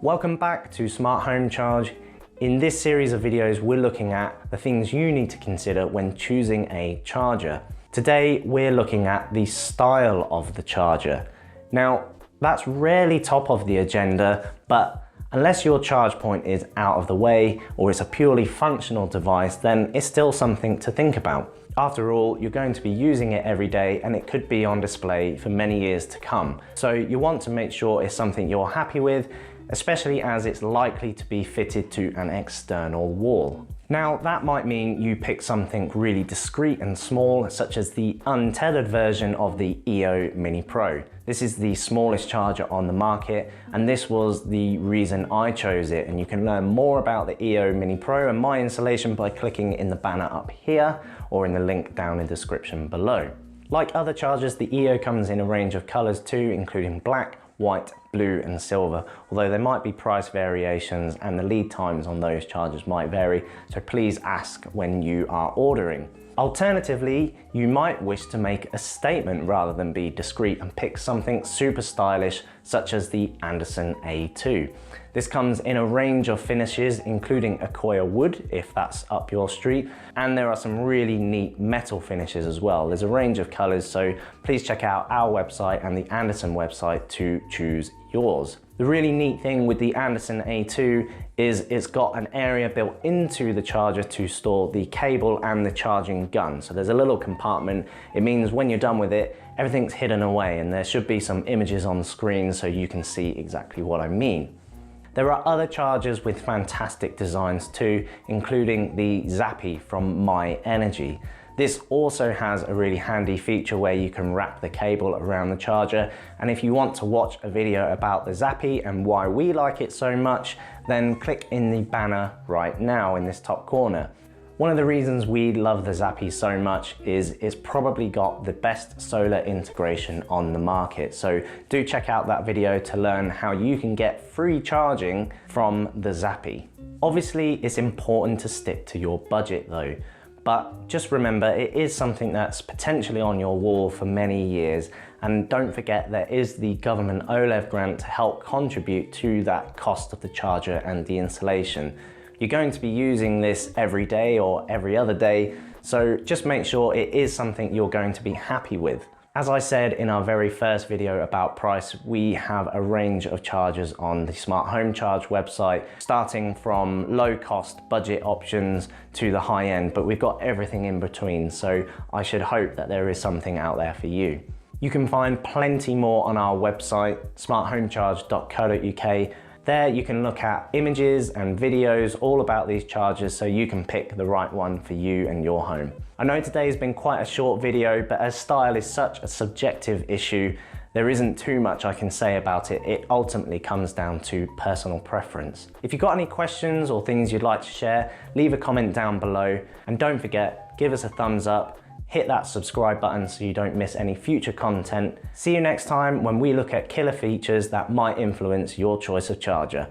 Welcome back to Smart Home Charge. In this series of videos, we're looking at the things you need to consider when choosing a charger. Today, we're looking at the style of the charger. Now, that's rarely top of the agenda, but unless your charge point is out of the way or it's a purely functional device, then it's still something to think about. After all, you're going to be using it every day and it could be on display for many years to come. So you want to make sure it's something you're happy with, especially as it's likely to be fitted to an external wall. Now, that might mean you pick something really discreet and small, such as the untethered version of the EO Mini Pro. This is the smallest charger on the market, and this was the reason I chose it. And you can learn more about the EO Mini Pro and my installation by clicking in the banner up here or in the link down in the description below. Like other chargers, the EO comes in a range of colors too, including black, white, blue and silver, although there might be price variations and the lead times on those chargers might vary, so please ask when you are ordering. Alternatively, you might wish to make a statement rather than be discreet and pick something super stylish such as the Anderson A2. This comes in a range of finishes, including Accoya wood, if that's up your street, and there are some really neat metal finishes as well. There's a range of colors, so please check out our website and the Anderson website to choose yours. The really neat thing with the Anderson A2 is it's got an area built into the charger to store the cable and the charging gun. So there's a little compartment. It means when you're done with it, everything's hidden away and there should be some images on the screen so you can see exactly what I mean. There are other chargers with fantastic designs too, including the Zappi from My Energy. This also has a really handy feature where you can wrap the cable around the charger, and if you want to watch a video about the Zappi and why we like it so much, then click in the banner right now in this top corner. One of the reasons we love the Zappi so much is it's probably got the best solar integration on the market. So do check out that video to learn how you can get free charging from the Zappi. Obviously, it's important to stick to your budget though. But just remember, it is something that's potentially on your wall for many years. And don't forget, there is the government OLEV grant to help contribute to that cost of the charger and the installation. You're going to be using this every day or every other day, so just make sure it is something you're going to be happy with. As I said in our very first video about price, we have a range of chargers on the Smart Home Charge website, starting from low cost budget options to the high end, but we've got everything in between, so I should hope that there is something out there for you. You can find plenty more on our website, smarthomecharge.co.uk. There you can look at images and videos all about these chargers so you can pick the right one for you and your home. I know today has been quite a short video, but as style is such a subjective issue, there isn't too much I can say about it. It ultimately comes down to personal preference. If you've got any questions or things you'd like to share, leave a comment down below, and don't forget, give us a thumbs up, hit that subscribe button so you don't miss any future content. See you next time when we look at killer features that might influence your choice of charger.